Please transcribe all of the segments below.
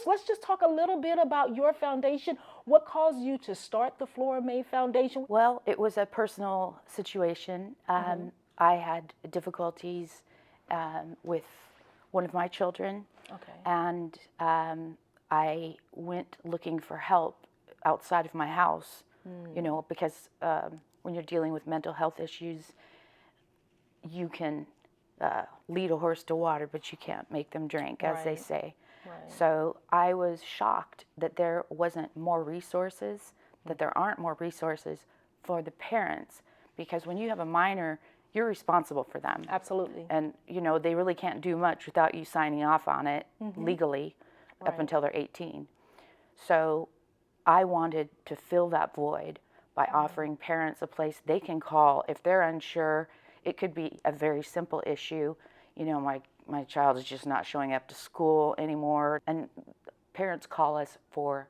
Let's just talk a little bit about your foundation. What caused you to start the Flora May Foundation? Well, it was a personal situation. I had difficulties with one of my children, Okay. and I went looking for help outside of my house, because when you're dealing with mental health issues, you can lead a horse to water, but you can't make them drink, as they Right. say. Right. So I was shocked that there wasn't more resources, that there aren't more resources for the parents, because when you have a minor, you're responsible for them. Absolutely. And, they really can't do much without you signing off on it legally up Right. until they're 18. So I wanted to fill that void by offering parents a place they can call if they're unsure. It could be a very simple issue. My child is just not showing up to school anymore. And parents call us for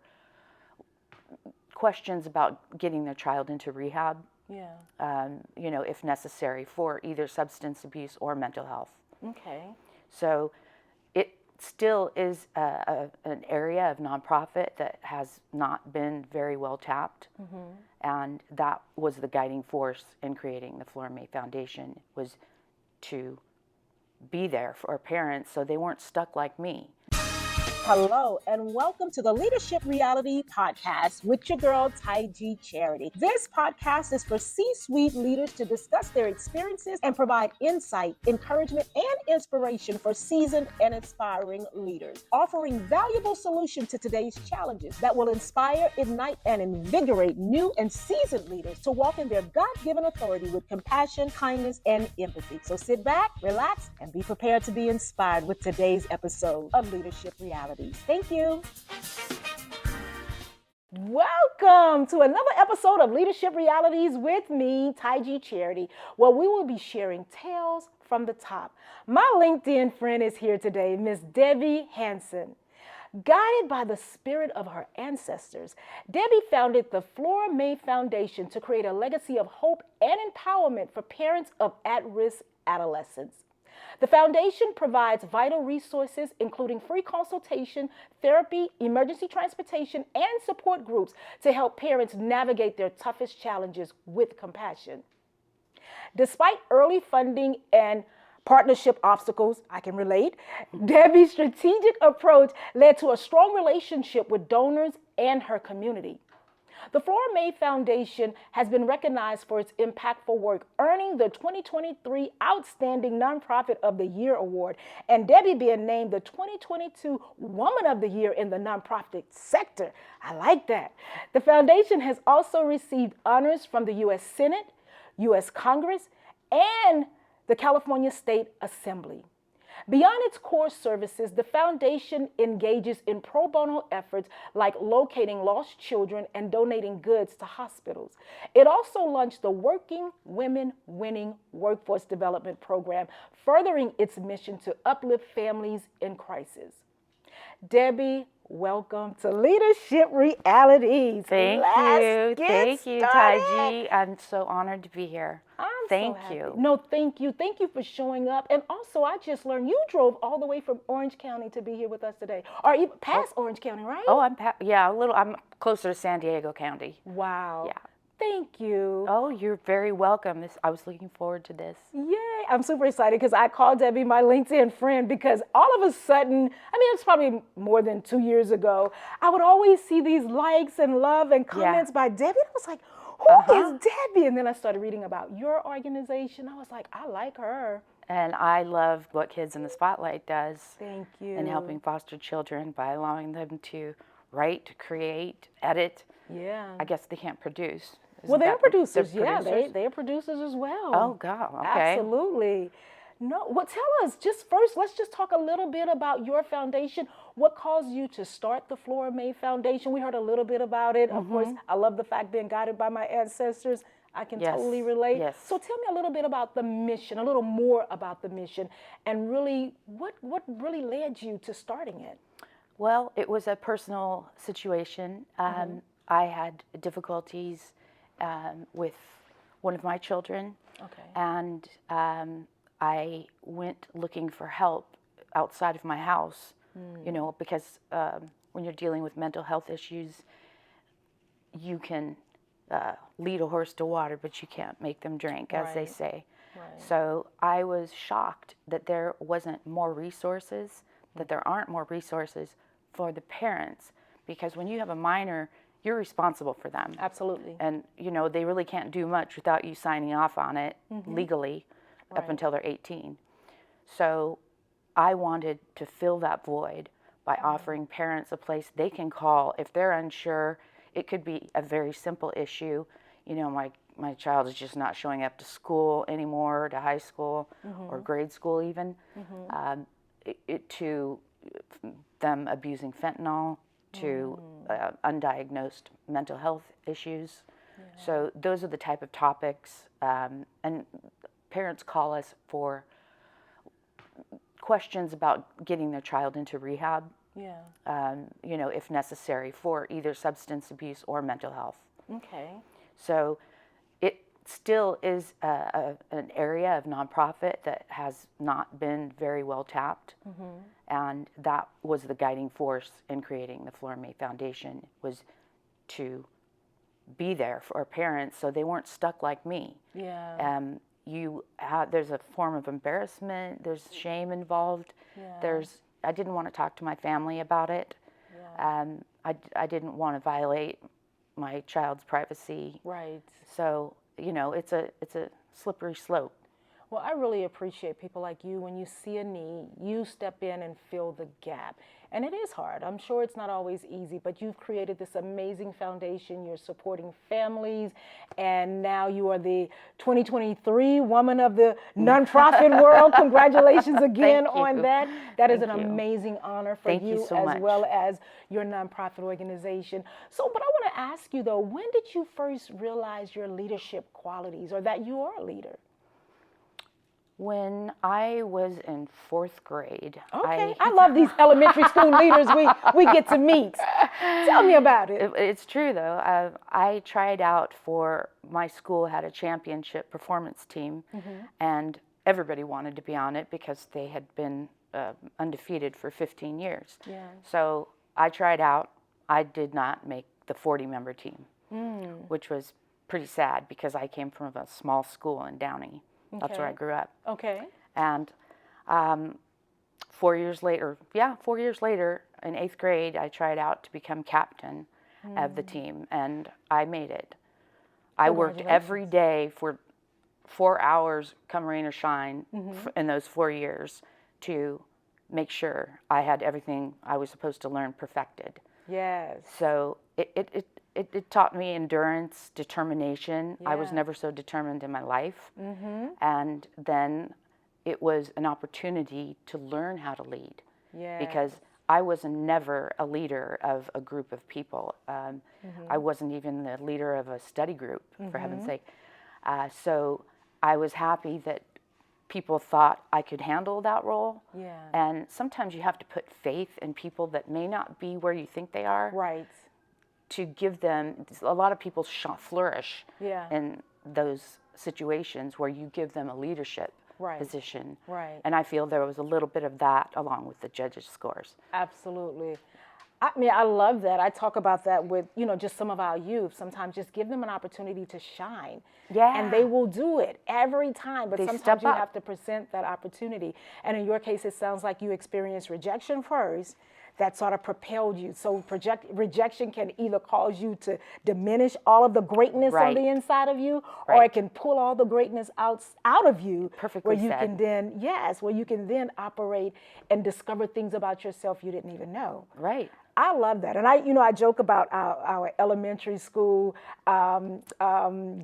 questions about getting their child into rehab, Yeah. if necessary, for either substance abuse or mental health. Okay. So it still is an area of nonprofit that has not been very well tapped. And that was the guiding force in creating the Flora May Foundation, was to be there for our parents so they weren't stuck like me. Hello, and welcome to the Leadership Reality Podcast with your girl, Tai G Charity. This podcast is for C-suite leaders to discuss their experiences and provide insight, encouragement, and inspiration for seasoned and inspiring leaders, offering valuable solutions to today's challenges that will inspire, ignite, and invigorate new and seasoned leaders to walk in their God-given authority with compassion, kindness, and empathy. So sit back, relax, and be prepared to be inspired with today's episode of Leadership Reality. Thank you. Welcome to another episode of Leadership Realities with me, Tai G Charity, where we will be sharing tales from the top. My LinkedIn friend is here today, Miss Debbie Hansen. Guided by the spirit of her ancestors, Debbie founded the Flora May Foundation to create a legacy of hope and empowerment for parents of at-risk adolescents. The foundation provides vital resources, including free consultation, therapy, emergency transportation, and support groups to help parents navigate their toughest challenges with compassion. Despite early funding and partnership obstacles, I can relate, Debbie's strategic approach led to a strong relationship with donors and her community. The Flora May Foundation has been recognized for its impactful work, earning the 2023 Outstanding Nonprofit of the Year Award, and Debbie being named the 2022 Woman of the Year in the nonprofit sector. I like that. The foundation has also received honors from the U.S. Senate, U.S. Congress, and the California State Assembly. Beyond its core services, the foundation engages in pro bono efforts like locating lost children and donating goods to hospitals. It also launched the Working Women Winning Workforce Development Program, furthering its mission to uplift families in crisis. Debbie, welcome to Leadership Realities. Thank you, Tai G. I'm so honored to be here. Thank you. No, thank you. Thank you for showing up. And also, I just learned you drove all the way from Orange County to be here with us today. Or even past Orange County, right? Oh, I'm closer to San Diego County. Wow. Yeah. Thank you. Oh, you're very welcome. I was looking forward to this. Yay. I'm super excited because I called Debbie my LinkedIn friend because all of a sudden, it's probably more than 2 years ago, I would always see these likes and love and comments by Debbie. I was like, who is Debbie? And then I started reading about your organization. I was like, I like her. And I love what Kids in the Spotlight does. Thank you. In helping foster children by allowing them to write, create, edit. Yeah. I guess they can't produce. Well, they're producers. They're producers? They are producers as well. Oh, God. Okay. Absolutely. No, well, tell us, let's just talk a little bit about your foundation. What caused you to start the Flora May Foundation? We heard a little bit about it. Of course, I love the fact being guided by my ancestors. I can totally relate. Yes. So tell me a little bit about the mission, a little more about the mission, and really what really led you to starting it? Well, it was a personal situation. I had difficulties with one of my children. Okay. And I went looking for help outside of my house, because when you're dealing with mental health issues, you can lead a horse to water, but you can't make them drink, as they Right. say. Right. So I was shocked that there wasn't more resources, that there aren't more resources for the parents, because when you have a minor, you're responsible for them. Absolutely. And, they really can't do much without you signing off on it legally up Right. until they're 18. So I wanted to fill that void by offering parents a place they can call if they're unsure. It could be a very simple issue. My child is just not showing up to school anymore, to high school or grade school even, to them abusing fentanyl, to undiagnosed mental health issues. So those are the type of topics, and parents call us for questions about getting their child into rehab, Yeah. if necessary, for either substance abuse or mental health. Okay. So it still is an area of nonprofit that has not been very well tapped. And that was the guiding force in creating the Flora May Foundation, was to be there for parents so they weren't stuck like me. Yeah. There's a form of embarrassment, there's shame involved. Yeah. I didn't want to talk to my family about it. Yeah. I didn't want to violate my child's privacy. Right. So, it's a slippery slope. Well, I really appreciate people like you. When you see a need, you step in and fill the gap. And it is hard. I'm sure it's not always easy, but you've created this amazing foundation. You're supporting families, and now you are the 2023 Woman of the Nonprofit World. Congratulations again on you. that. That is Thank an you. amazing honor for Thank you so as much. well as your nonprofit organization. So, but I want to ask you though, when did you first realize your leadership qualities, or that you are a leader? When I was in 4th grade, Okay, I love these elementary school leaders we get to meet. Tell me about it. It's true though. I tried out for, my school had a championship performance team, and everybody wanted to be on it because they had been undefeated for 15 years. Yeah. So I tried out. I did not make the 40-member team, which was pretty sad because I came from a small school in Downey. That's where I grew up. Okay. And 4 years later, in 8th grade, I tried out to become captain of the team, and I made it. I worked every day for 4 hours, come rain or shine, in those 4 years to make sure I had everything I was supposed to learn perfected. Yes. So it taught me endurance, determination. I was Yeah. never so determined in my life. And then it was an opportunity to learn how to lead, Yeah. because I was never a leader of a group of people. I wasn't even the leader of a study group, for heaven's sake. So I was happy that people thought I could handle that role. Yeah. And sometimes you have to put faith in people that may not be where you think they are, Right. to give them, a lot of people flourish Yeah. in those situations where you give them a leadership position. Right. And I feel there was a little bit of that along with the judges' scores. Absolutely. I mean, I love that. I talk about that with, just some of our youth. Sometimes just give them an opportunity to shine. Yeah. And they will do it every time. But They sometimes step you up. have to present that opportunity. And in your case, it sounds like you experienced rejection first. That sort of propelled you. So rejection can either cause you to diminish all of the greatness on the inside of you, or it can pull all the greatness out of you. Perfectly where you said. can then, where you can then operate and discover things about yourself you didn't even know. Right. I love that. And I joke about our elementary school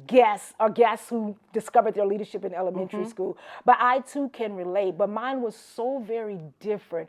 guests who discovered their leadership in elementary school. But I too can relate. But mine was so very different.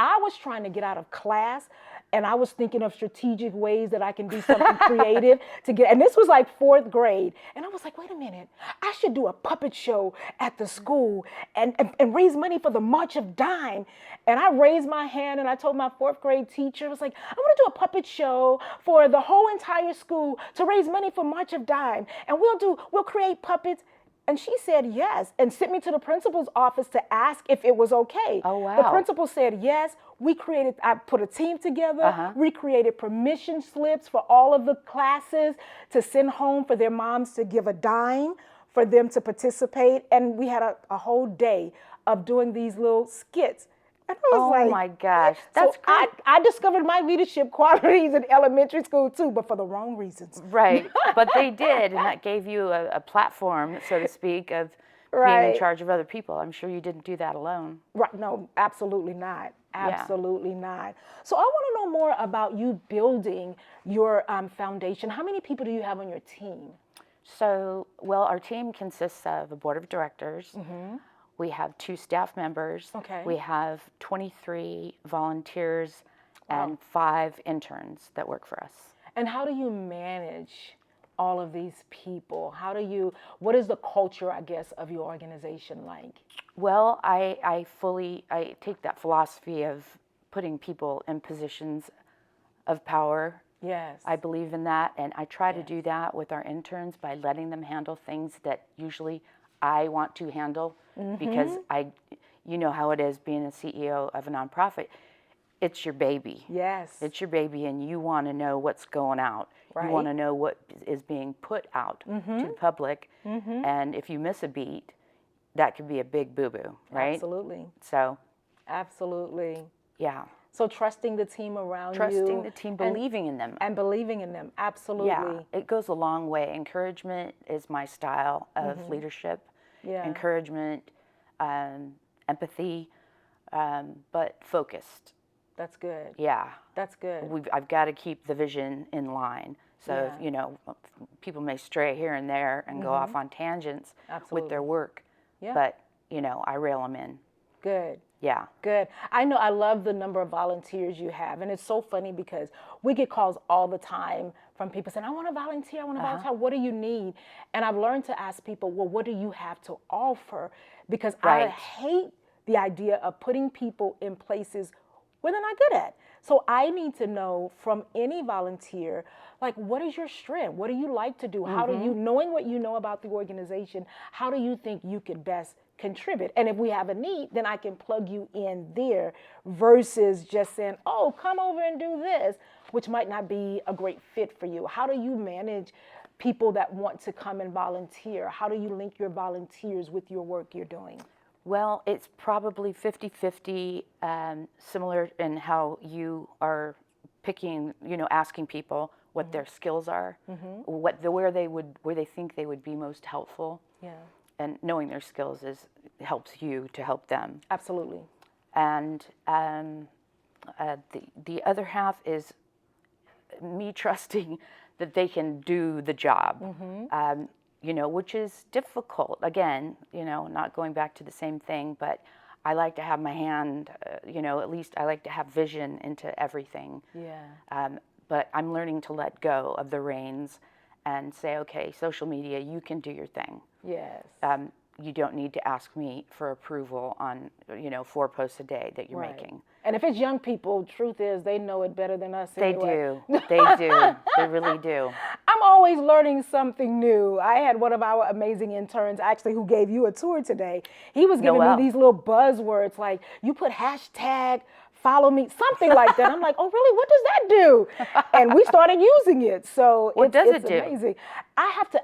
I was trying to get out of class, and I was thinking of strategic ways that I can do something creative to get, and this was like 4th grade. And I was like, wait a minute, I should do a puppet show at the school and raise money for the March of Dime. And I raised my hand and I told my 4th grade teacher, I was like, I want to do a puppet show for the whole entire school to raise money for March of Dime. And we'll create puppets. And she said yes, and sent me to the principal's office to ask if it was okay. Oh, wow. The principal said yes. I put a team together. We created permission slips for all of the classes to send home for their moms to give a dime for them to participate. And we had a whole day of doing these little skits. And I was Oh my gosh, that's so great. I discovered my leadership qualities in elementary school too, but for the wrong reasons. Right, but they did, and that gave you a platform, so to speak, of being Right. in charge of other people. I'm sure you didn't do that alone. Right? No, absolutely not. Absolutely not. So I want to know more about you building your foundation. How many people do you have on your team? So, well, our team consists of a board of directors. We have 2 staff members. Okay. We have 23 volunteers and 5 interns that work for us. And how do you manage all of these people? What is the culture, I guess, of your organization like? Well, I take that philosophy of putting people in positions of power. Yes. I believe in that, and I try to do that with our interns by letting them handle things that usually I want to handle, because you know how it is being a CEO of a nonprofit. It's your baby. Yes. It's your baby, and you want to know what's going out. Right. You want to know what is being put out to the public, and if you miss a beat, that could be a big boo-boo, right? Absolutely. So, Absolutely. yeah. So trusting the team around you. Trusting the team, believing in them. And believing in them. Absolutely. Yeah, it goes a long way. Encouragement is my style of leadership. Yeah. Encouragement, empathy, but focused. That's good. Yeah. That's good. I've got to keep the vision in line. So, Yeah. you know, people may stray here and there and go off on tangents with their work. Yeah. But, you know, I rail them in. Good. Yeah. Good. I know, I love the number of volunteers you have. And it's so funny because we get calls all the time from people saying, I want to volunteer. I want to volunteer. What do you need? And I've learned to ask people, well, what do you have to offer? Because I Right. hate the idea of putting people in places where they're not good at. So I need to know from any volunteer, like, what is your strength? What do you like to do? How do you, knowing what you know about the organization, how do you think you could best contribute? And if we have a need, then I can plug you in there versus just saying, oh, come over and do this, which might not be a great fit for you. How do you manage people that want to come and volunteer? How do you link your volunteers with your work you're doing? Well, it's probably 50-50, similar in how you are picking, you know, asking people what their skills are, where they think they would be most helpful. Yeah, And knowing their skills helps you to help them. absolutely. And the other half is me trusting that they can do the job. You know, which is difficult. Again, you know, not going back to the same thing, but I like to have my hand, you know, at least I like to have vision into everything. Yeah. But I'm learning to let go of the reins and say, okay, social media, you can do your thing. Yes. You don't need to ask me for approval on, you know, 4 posts a day that you're Right. making. And if it's young people, truth is they know it better than us anyway. They do. They really do. I'm always learning something new. I had one of our amazing interns actually who gave you a tour today. He was giving Noel. me these little buzzwords like, you put hashtag follow me, something like that. I'm like, oh, really? What does that do? And we started using it. So What does it's it do? amazing.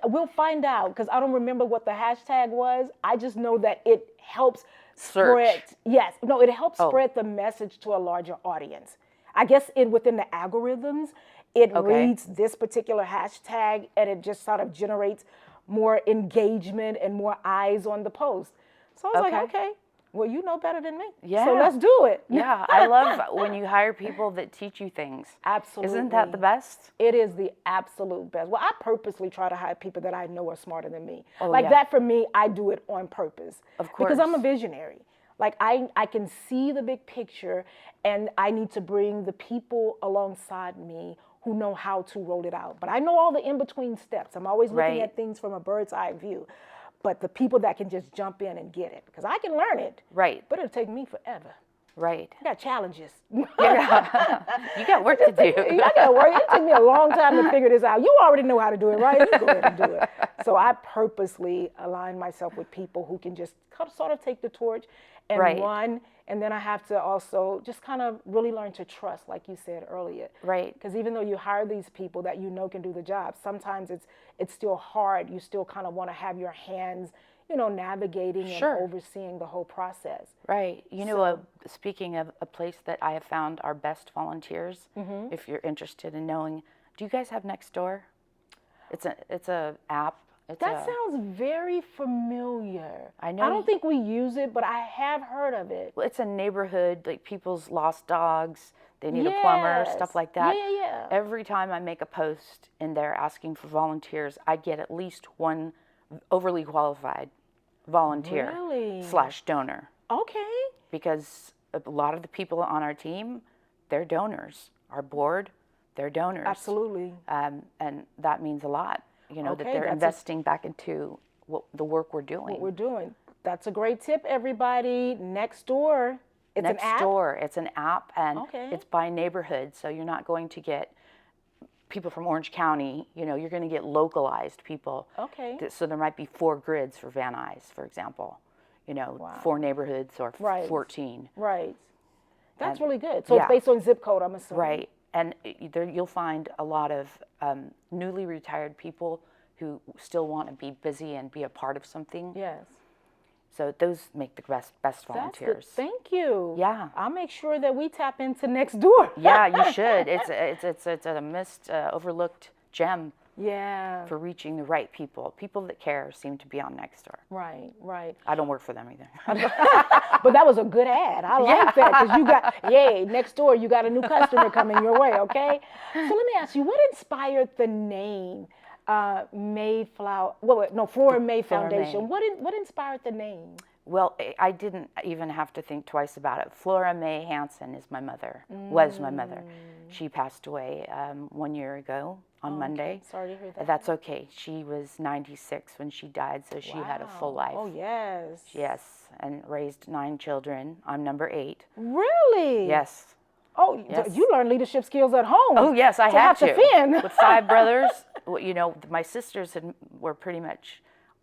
We'll find out because I don't remember what the hashtag was. I just know that it helps Search. it helps spread the message to a larger audience. I guess within the algorithms, it reads this particular hashtag and it just sort of generates more engagement and more eyes on the post. So I was like, okay, well, you know better than me. Yeah. So let's do it. Yeah, I love when you hire people that teach you things. Absolutely. Isn't that the best? It is the absolute best. Well, I purposely try to hire people that I know are smarter than me. Oh, like yeah. that for me, I do it on purpose. Of Because I'm a course. visionary. Like I can see the big picture and I need to bring the people alongside me who know how to roll it out. But I know all the in-between steps. I'm always looking Right. at things from a bird's eye view. But the people that can just jump in and get it, because I can learn it. Right. But it'll take me forever. Right. I got challenges. Yeah. You got work to do. I got to work. It took me a long time to figure this out. You already know how to do it, right? You go ahead and do it. So I purposely align myself with people who can just sort of take the torch and Right. run. And then I have to also just kind of really learn to trust, like you said earlier. Right. Because even though you hire these people that you know can do the job, sometimes it's still hard. You still kind of want to have your hands, navigating and Sure. overseeing the whole process. Right. You know, speaking of a place that I have found our best volunteers, if you're interested in knowing, do you guys have Nextdoor? It's a app. That sounds very familiar. I know. I don't think we use it, but I have heard of it. It's a neighborhood, like people's lost dogs, they need a plumber, stuff like that. Yeah. Every time I make a post in there asking for volunteers, I get at least one overly qualified volunteer Really? / donor. Okay. Because a lot of the people on our team, they're donors. Our board, they're donors. Absolutely. And that means a lot, that Okay, they're that's investing back into the work we're doing. What we're doing. That's a great tip, everybody. Nextdoor. It's an app? Nextdoor, it's an app, and Okay. it's by neighborhood, so you're not going to get people from Orange County. You're going to get localized people. Okay. So there might be 4 grids for Van Nuys, for example. 4 neighborhoods or Right. 14. Right. That's And- really good. So yeah. it's based on zip code, I'm assuming. Right, and there you'll find a lot of newly retired people who still want to be busy and be a part of something. Yes. So those make the best That's good. volunteers. Thank you. Yeah. I'll make sure that we tap into Nextdoor. Yeah, you should. It's a missed, overlooked gem Yeah. for reaching the right people. People that care seem to be on Nextdoor. Right. I don't work for them either. But that was a good ad. I like that because you got, next door, you got a new customer coming your way, okay? So let me ask you, what inspired the name Flora May Foundation? May. What inspired the name? Well, I didn't even have to think twice about it. Flora May Hansen is my mother, was my mother. She passed away 1 year ago on Monday. Sorry to hear that. That's okay. She was 96 when she died, so she had a full life. Oh, yes. Yes, and raised 9 children. I'm number 8. Really? Yes. Oh, Yes. you learned leadership skills at home. Oh, yes, I had to. fend. With 5 brothers, my sisters were pretty much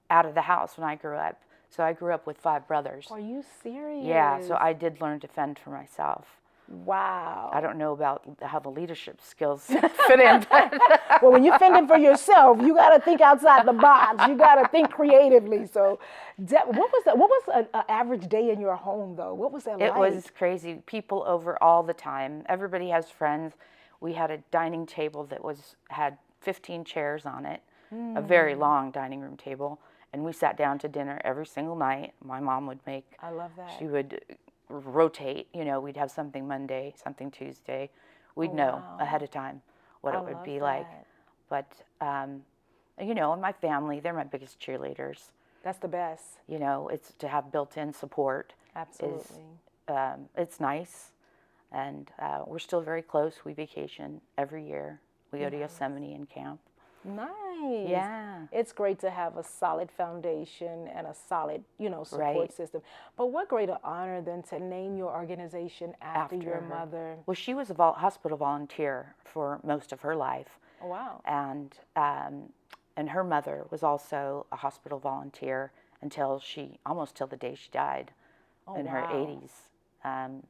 out of the house when I grew up. So I grew up with 5 brothers. Are you serious? Yeah, so I did learn to fend for myself. Wow. I don't know about how the leadership skills fit in. Well, when you're fending for yourself, you got to think outside the box. You got to think creatively. So, what was an average day in your home, though? What was that like? It was crazy. People over all the time. Everybody has friends. We had a dining table that had 15 chairs on it, a very long dining room table. And we sat down to dinner every single night. My mom would make. I love that. She would rotate. We'd have something Monday, something Tuesday. We'd know ahead of time what it would be like. But, and my family, they're my biggest cheerleaders. That's the best. It's to have built-in support. Absolutely. It's nice. And we're still very close. We vacation every year. We go to Yosemite and camp. Nice. Yeah. It's great to have a solid foundation and a solid, support system. But what greater honor than to name your organization after your her. mother. Well, she was a hospital volunteer for most of her life. Oh, wow. And her mother was also a hospital volunteer almost till the day she died in her 80s. And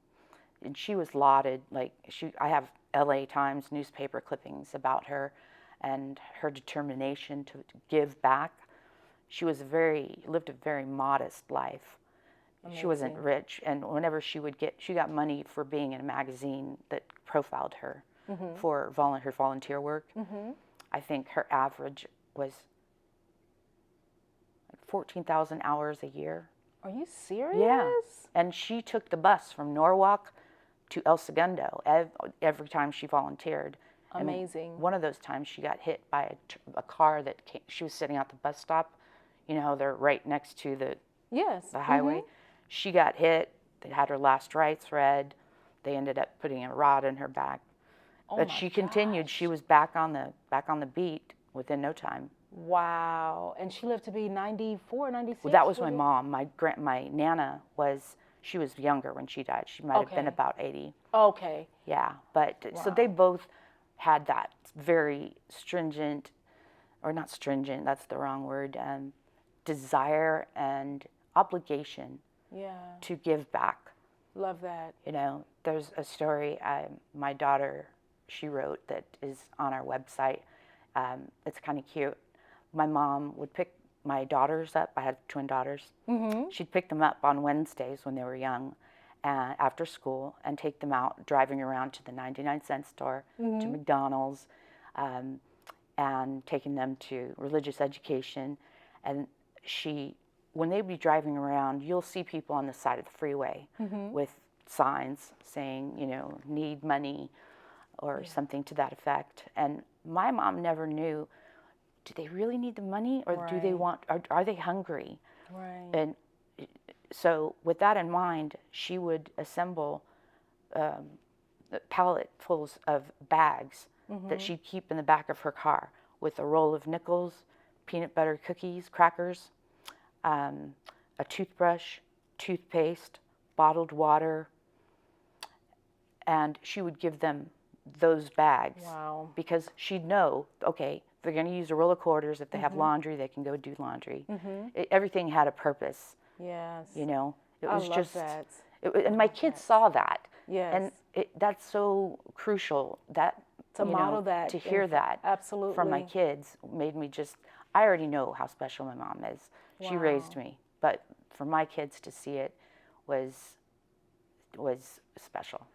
she was lauded. I have LA Times newspaper clippings about her and her determination to give back. She lived a very modest life. Amazing. She wasn't rich, and whenever she got money for being in a magazine that profiled her for her volunteer work. I think her average was 14,000 hours a year. Are you serious? Yeah, and she took the bus from Norwalk to El Segundo every time she volunteered. Amazing. And one of those times she got hit by a car that came. She was sitting at the bus stop. They're right next to the highway. She got hit. They had her last rites read. They ended up putting a rod in her back. But she continued. She was back on the beat within no time. Wow. And she lived to be 94, 96? Well, that was my mom. My Nana was She was younger when she died. She might have been Okay. about 80. Okay. Yeah, but so they both had that very stringent, or not stringent, that's the wrong word, desire and obligation Yeah. to give back. Love that. You know, there's a story my daughter, she wrote that is on our website. It's kind of cute. My mom would pick my daughters up. I had twin daughters. She'd pick them up on Wednesdays when they were young, after school, and take them out driving around to the 99-cent store, to McDonald's, and taking them to religious education. And when they'd be driving around, you'll see people on the side of the freeway with signs saying, you know, need money or something to that effect. And my mom never knew, do they really need the money, or do they want, are they hungry? Right. And so with that in mind, she would assemble palletfuls of bags that she'd keep in the back of her car with a roll of nickels, peanut butter cookies, crackers, a toothbrush, toothpaste, bottled water, and she would give them those bags. Wow. Because she'd know, okay, they're going to use a roll of quarters. If they have laundry, they can go do laundry. Everything had a purpose. Yes. You know, it I was love just, that. And my kids saw that. Yes. And that's so crucial, that To you model know, that. to hear that Absolutely. from my kids made me just, I already know how special my mom is. She raised me, but for my kids to see it was special.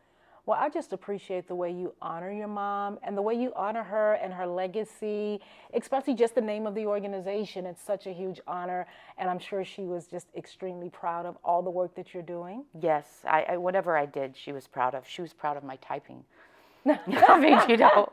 Well, I just appreciate the way you honor your mom and the way you honor her and her legacy, especially just the name of the organization. It's such a huge honor, and I'm sure she was just extremely proud of all the work that you're doing. Yes, I whatever I did, she was proud of. She was proud of my typing. I mean, you know,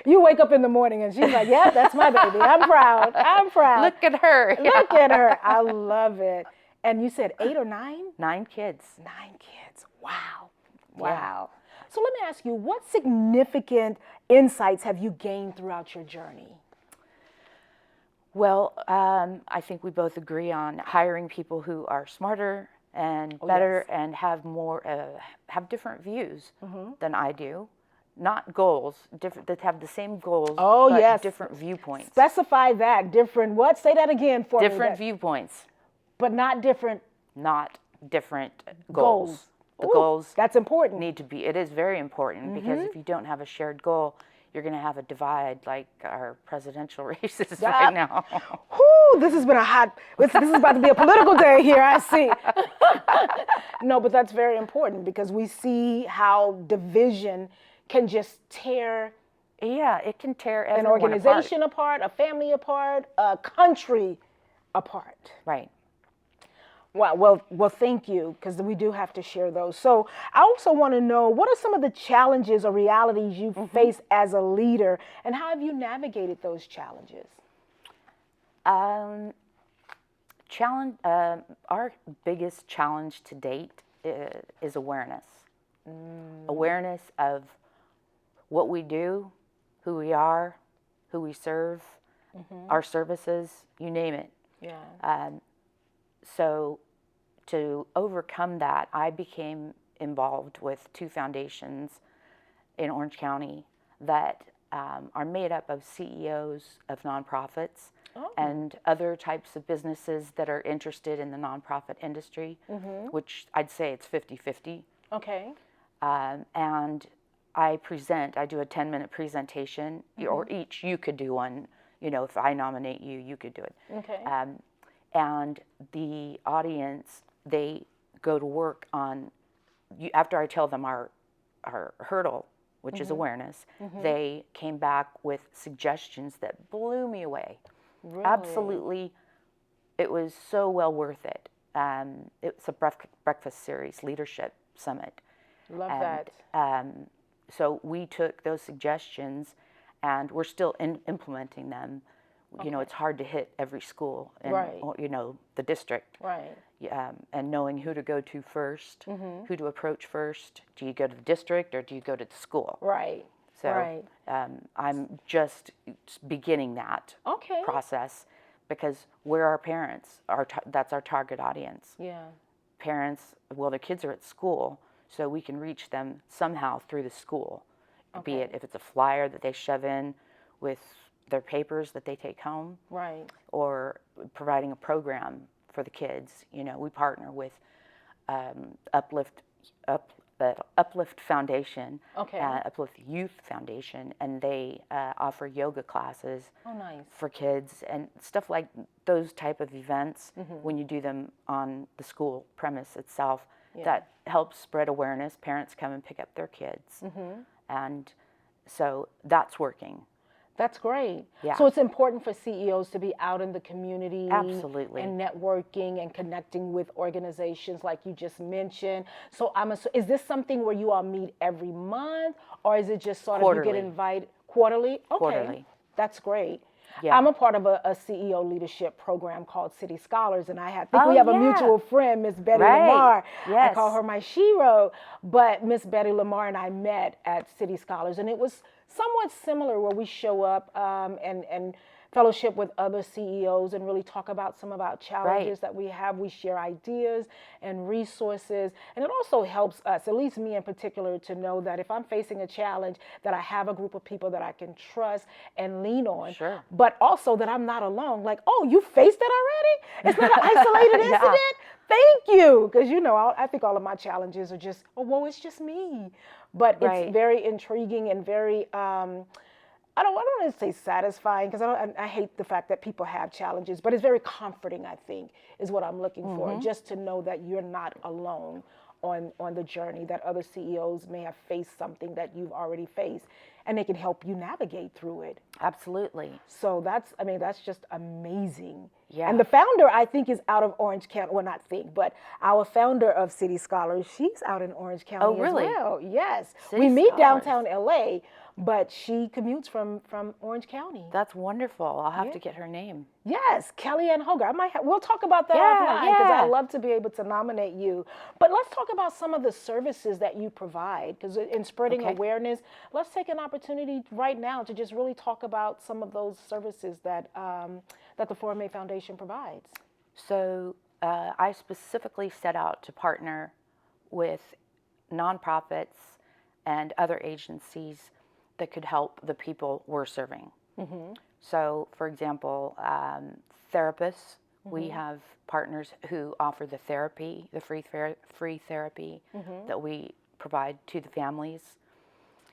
You wake up in the morning and she's like, yeah, that's my baby. I'm proud. I'm proud. look at her. Look at her. I love it. And you said 8 or 9? 9 kids. 9 kids. Wow. Wow. So let me ask you, what significant insights have you gained throughout your journey? Well, I think we both agree on hiring people who are smarter and better and have more, have different views than I do. Not goals, different, that have the same goals, but different viewpoints. Specify that. Different what? Say that again for me. Different viewpoints. But not different. Not different goals. The goals that's important. need to be, it is very important, because if you don't have a shared goal, you're going to have a divide like our presidential races right now. Whew, this has been this is about to be a political day here, I see. No, but that's very important, because we see how division can just tear it can tear an everyone organization apart, a family apart, a country apart. Right. Wow. Well, thank you, because we do have to share those. So I also want to know, what are some of the challenges or realities you face as a leader, and how have you navigated those challenges? Our biggest challenge to date is awareness. Awareness of what we do, who we are, who we serve, our services, you name it. Yeah. So to overcome that, I became involved with 2 foundations in Orange County that are made up of CEOs of nonprofits and other types of businesses that are interested in the nonprofit industry, which I'd say it's 50-50. Okay. And I do a 10-minute presentation, or each, you could do one. You know, if I nominate you, you could do it. Okay. And the audience, they go to work on, after I tell them our hurdle, which is awareness, they came back with suggestions that blew me away. Really? Absolutely, it was so well worth it. It's a breakfast series, leadership summit. Love that. So we took those suggestions, and we're still implementing them. You know, it's hard to hit every school in, you know, the district. Right. And knowing who to go to first, who to approach first. Do you go to the district or do you go to the school? Right. So I'm just beginning that process, because we're our parents. That's our target audience. Yeah. parents, well, their kids are at school, so we can reach them somehow through the school, be it if it's a flyer that they shove in with their papers that they take home, Right. or providing a program for the kids. You know, we partner with Uplift Foundation, Okay. Uplift Youth Foundation, and they offer yoga classes Oh, nice. for kids and stuff like those type of events. When you do them on the school premise itself, that helps spread awareness. Parents come and pick up their kids, and so that's working. That's great. Yeah. So it's important for CEOs to be out in the community. Absolutely. And networking and connecting with organizations like you just mentioned. So is this something where you all meet every month, or is it just sort of you get Quarterly. invited quarterly? Okay. Quarterly. That's great. Yeah. I'm a part of a CEO leadership program called City Scholars, and I think we have a mutual friend, Miss Betty Lamar. Yes. I call her my shero. But Miss Betty Lamar and I met at City Scholars, and it was somewhat similar, where we show up and fellowship with other CEOs and really talk about some of our challenges that we have. We share ideas and resources, and it also helps us, at least me in particular, to know that if I'm facing a challenge, that I have a group of people that I can trust and lean on. Sure. But also that I'm not alone. Like, oh, you faced it already? It's not an isolated incident? Thank you. Because, you know, I think all of my challenges are just, oh, well, it's just me. But it's very intriguing and very, I don't want to say satisfying, because I hate the fact that people have challenges, but it's very comforting, I think, is what I'm looking for, just to know that you're not alone on the journey, that other CEOs may have faced something that you've already faced, and they can help you navigate through it. Absolutely. So that's just amazing. Yeah. And the founder, I think, is out of Orange County. Well, not think, but our founder of City Scholars, she's out in Orange County as well. Yes. We meet downtown LA, but she commutes from Orange County. That's wonderful. I'll have to get her name. Yes, Kellyanne Hogar. We'll talk about that offline, because I'd love to be able to nominate you. But let's talk about some of the services that you provide, because in spreading awareness, let's take an opportunity right now to just really talk about some of those services that that the Flora May Foundation provides. So I specifically set out to partner with nonprofits and other agencies that could help the people we're serving. So, for example, therapists, we have partners who offer the therapy, the free therapy that we provide to the families.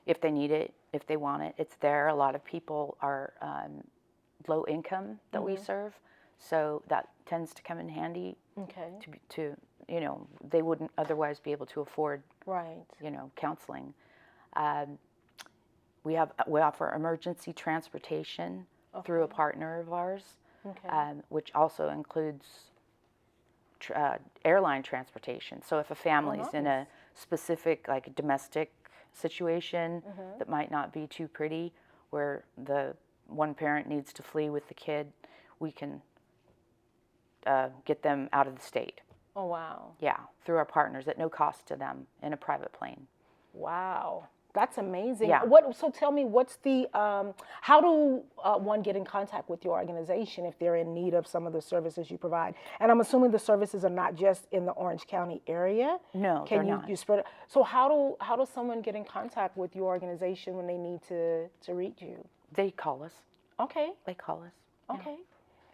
If they need it, if they want it, it's there. A lot of people are low income that we serve, so that tends to come in handy. To you know, they wouldn't otherwise be able to afford you know, counseling. We offer emergency transportation through a partner of ours, which also includes airline transportation. So if a family's in a specific, like, domestic situation that might not be too pretty, where the one parent needs to flee with the kid, we can get them out of the state. Oh, wow. Yeah, through our partners at no cost to them in a private plane. Wow. That's amazing. Yeah. So tell me, what's the, how do one get in contact with your organization if they're in need of some of the services you provide? And I'm assuming the services are not just in the Orange County area. No, they're not. You spread it? So how does someone get in contact with your organization when they need to reach you? They call us. Okay. They call us. Okay.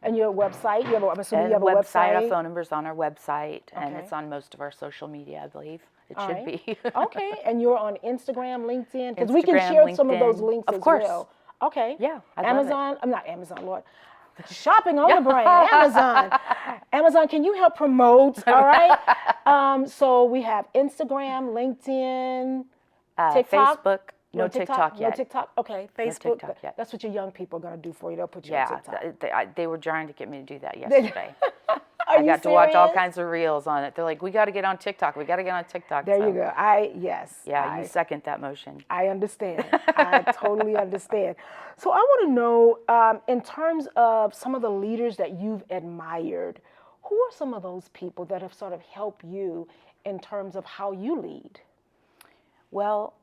And your website? I'm assuming you have a website. Our phone number's on our website, and it's on most of our social media, I believe. It should be. Okay. And you're on Instagram, LinkedIn? Because we can share some of those links as well. Okay. Yeah. Amazon. I'm not Amazon, Lord. Shopping on the brand. Amazon. Amazon, can you help promote? All right. So we have Instagram, LinkedIn, TikTok. Facebook. No TikTok yet. No TikTok. Okay. Facebook. No TikTok yet. That's what your young people are going to do for you. They'll put you on TikTok. They were trying to get me to do that yesterday. I got to watch all kinds of reels on it. They're like, we got to get on TikTok. We got to get on TikTok. There you go. You second that motion. I understand. I totally understand. So I want to know, in terms of some of the leaders that you've admired, who are some of those people that have sort of helped you in terms of how you lead? Well,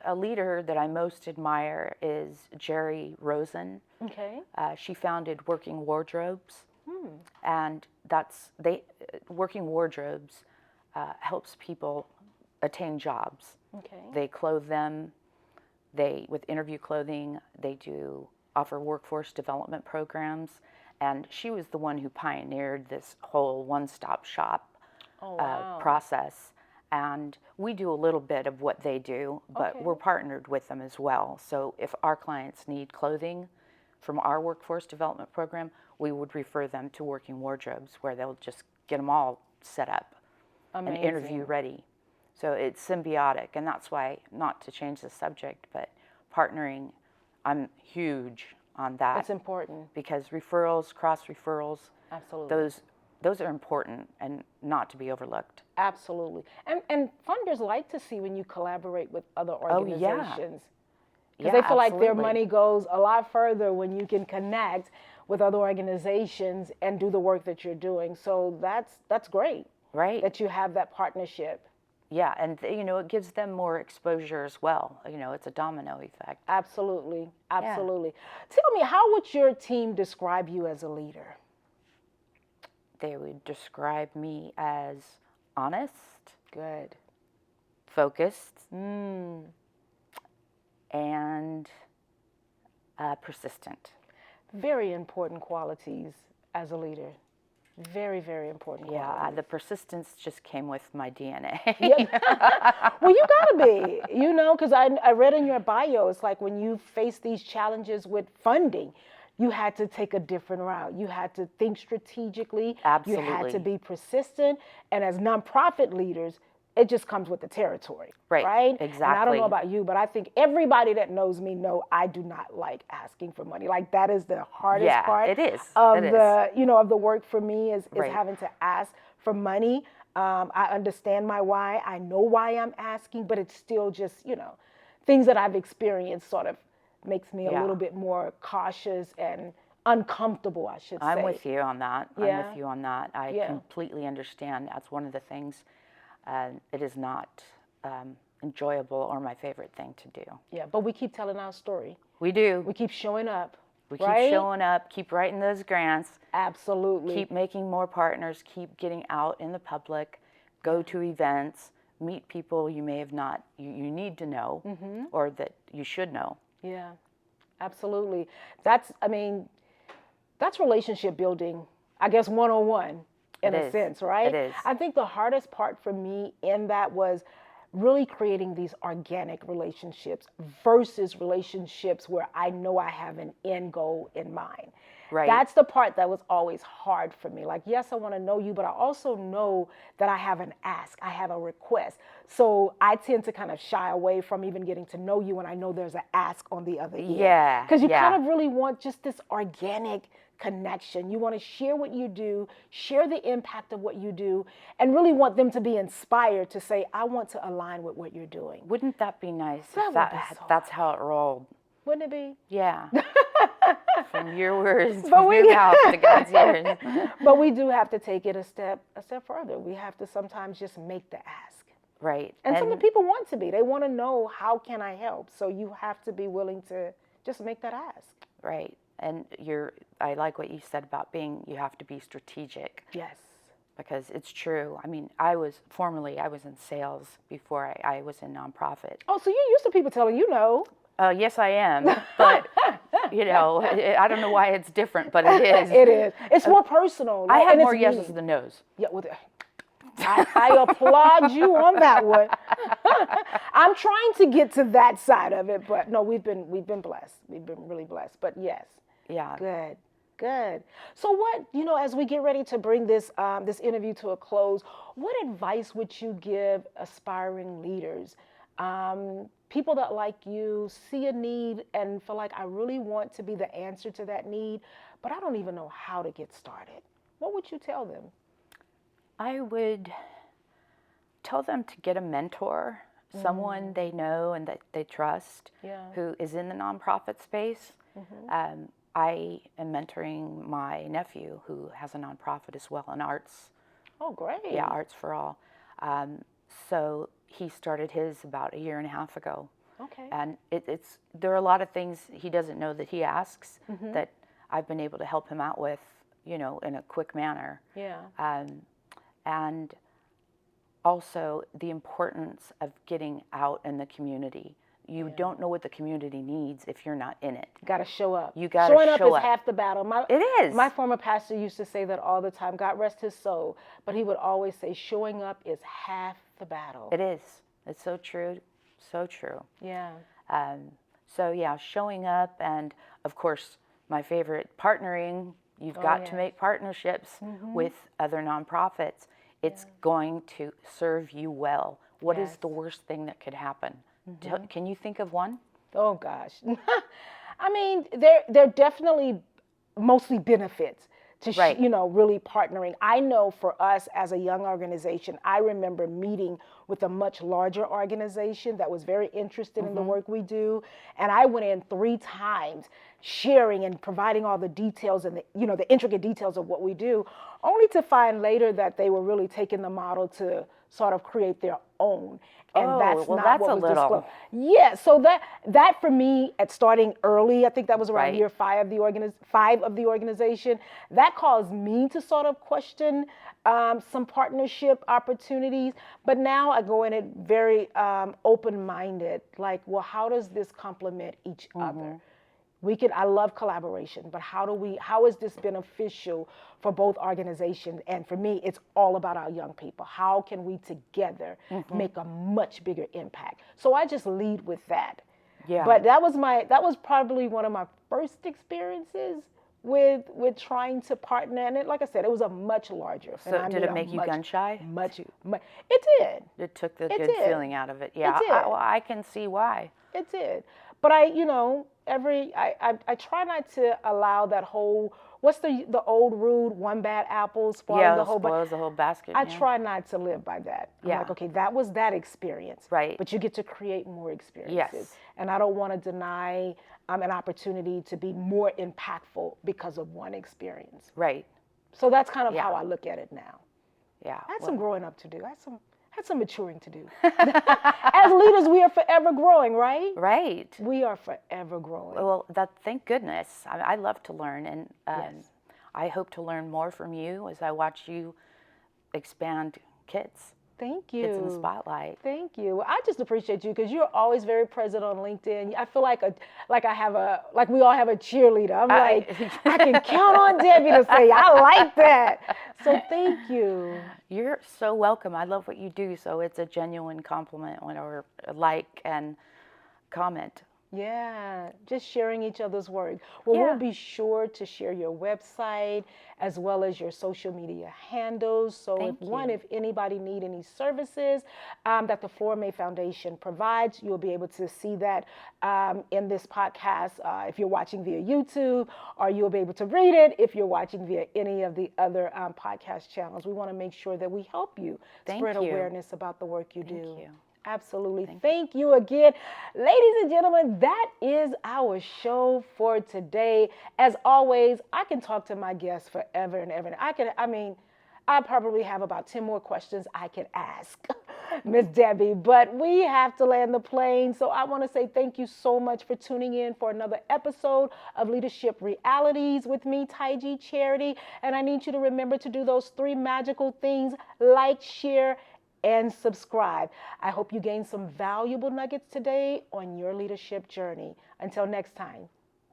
a leader that I most admire is Jerry Rosen. Okay. She founded Working Wardrobes, and Working Wardrobes helps people attain jobs. Okay. They clothe them. With interview clothing, they do offer workforce development programs. And she was the one who pioneered this whole one-stop shop Oh, wow. process. And we do a little bit of what they do, but Okay. we're partnered with them as well. So if our clients need clothing from our workforce development program, we would refer them to Working Wardrobes, where they'll just get them all set up and interview ready. So it's symbiotic, and that's why, not to change the subject, but partnering, I'm huge on that. It's important. Because referrals, cross referrals, Absolutely. those are important and not to be overlooked. Absolutely. And funders like to see when you collaborate with other organizations. Because they feel like their money goes a lot further when you can connect with other organizations and do the work that you're doing. So that's great. Right. That you have that partnership. Yeah, and it gives them more exposure as well. It's a domino effect. Absolutely. Absolutely. Yeah. Tell me, how would your team describe you as a leader? They would describe me as honest. Good. Focused. And persistent. Very important qualities as a leader. Very, very important qualities. Yeah, the persistence just came with my DNA. Well, you gotta be, because I read in your bio, it's like when you face these challenges with funding, you had to take a different route. You had to think strategically. Absolutely. You had to be persistent. And as nonprofit leaders, it just comes with the territory. Right? Exactly. And I don't know about you, but I think everybody that knows me know I do not like asking for money. Like, that is the hardest part. It is. Of the work for me is having to ask for money. I understand my why. I know why I'm asking, but it's still just, things that I've experienced sort of makes me a little bit more cautious and uncomfortable, I should say. I'm with you on that. Yeah. I'm with you on that. I completely understand. That's one of the things. It is not enjoyable or my favorite thing to do. Yeah, but we keep telling our story. We do. We keep showing up. We keep showing up, keep writing those grants. Absolutely. Keep making more partners, keep getting out in the public, go to events, meet people you may have not, you need to know, or that you should know. Yeah, absolutely. That's relationship building, I guess, 101 in a sense, right? It is. I think the hardest part for me in that was really creating these organic relationships versus relationships where I know I have an end goal in mind. Right. That's the part that was always hard for me. Like, yes, I want to know you, but I also know that I have an ask, I have a request. So I tend to kind of shy away from even getting to know you when I know there's an ask on the other end. Yeah. Because you kind of really want just this organic connection. You want to share what you do, share the impact of what you do, and really want them to be inspired to say, I want to align with what you're doing. Wouldn't that be nice? That's how it rolled. Wouldn't it be? Yeah. From your words to your mouth to God's ears. But we do have to take it a step further. We have to sometimes just make the ask. Right. And some of the people want to be. They want to know, how can I help? So you have to be willing to just make that ask. Right. And I like what you said about you have to be strategic. Yes. Because it's true. I mean, I was in sales before I was in nonprofit. Oh, so you're used to people telling you no. Yes, I am. But, I don't know why it's different, but it is. It is. It's more personal. I have more yeses than nos. Yeah, well, I applaud you on that one. I'm trying to get to that side of it, but no, we've been blessed. We've been really blessed. But yes. Yeah. Good. So what, as we get ready to bring this interview to a close, what advice would you give aspiring leaders? People that, like you, see a need and feel like, I really want to be the answer to that need, but I don't even know how to get started. What would you tell them? I would tell them to get a mentor, someone they know and that they trust, who is in the nonprofit space. I am mentoring my nephew, who has a nonprofit as well in arts. Oh, great. Yeah, Arts for All. So he started his about a year and a half ago. Okay. And there are a lot of things he doesn't know that he asks that I've been able to help him out with, in a quick manner. Yeah. and also the importance of getting out in the community. You don't know what the community needs if you're not in it. Got to show up. You got to Showing up show is up. half the battle. It is. My former pastor used to say that all the time. God rest his soul. But he would always say, showing up is half the battle. It is. It's so true. So true. Yeah. So yeah, showing up, and of course, my favorite, partnering. You've got to make partnerships with other nonprofits. It's going to serve you well. What is the worst thing that could happen? Can you think of one? Oh gosh. I mean, there definitely mostly benefits to really partnering. I know for us as a young organization, I remember meeting with a much larger organization that was very interested in the work we do, and I went in 3 times sharing and providing all the details and the intricate details of what we do, only to find later that they were really taking the model to sort of create their own. And that's not what was disclosed. Yeah, so that for me, at starting early, I think that was around year 5 of the organization, that caused me to sort of question some partnership opportunities. But now I go in it very open-minded, like, well, how does this complement each other? I love collaboration, but how is this beneficial for both organizations? And for me, it's all about our young people. How can we together make a much bigger impact? So I just lead with that. Yeah. But that was probably one of my first experiences with trying to partner. And like I said, it was a much larger. So did it make you gun shy? It did. It took the good feeling out of it. Yeah, I can see why. It did. But I try not to allow that whole, what's the old rule, one bad apple spoils the whole basket. I try not to live by that. I'm like, okay, that was that experience. Right. But you get to create more experiences. Yes. And I don't want to deny an opportunity to be more impactful because of one experience. Right. So that's kind of how I look at it now. Yeah. I had some growing up to do. I had some maturing to do. As leaders, we are forever growing, right? Right. We are forever growing. Well, thank goodness. I love to learn, and I hope to learn more from you as I watch you expand kids. Thank you. Kids in the spotlight. Thank you. I just appreciate you because you're always very present on LinkedIn. I feel like we all have a cheerleader. I'm like, I can count on Debbie to say, I like that. So thank you. You're so welcome. I love what you do. So it's a genuine compliment or a like and comment. Yeah, just sharing each other's work. Well, we'll be sure to share your website as well as your social media handles. So if anybody need any services that the Flora May Foundation provides, you'll be able to see that in this podcast if you're watching via YouTube, or you'll be able to read it if you're watching via any of the other podcast channels. We want to make sure that we help you spread awareness about the work you do. Thank you. Absolutely. Thank you again. Ladies and gentlemen, that is our show for today. As always, I can talk to my guests forever and ever. I probably have about 10 more questions I can ask Miss Debbie, but we have to land the plane. So I want to say thank you so much for tuning in for another episode of Leadership Realities with me, Taiji Charity. And I need you to remember to do those 3 magical things: like, share, and subscribe. I hope you gained some valuable nuggets today on your leadership journey. Until next time,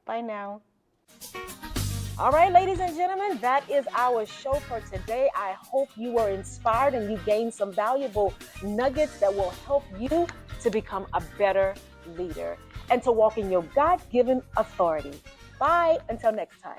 bye now. All right, ladies and gentlemen, that is our show for today. I hope you were inspired and you gained some valuable nuggets that will help you to become a better leader and to walk in your God-given authority. Bye, until next time.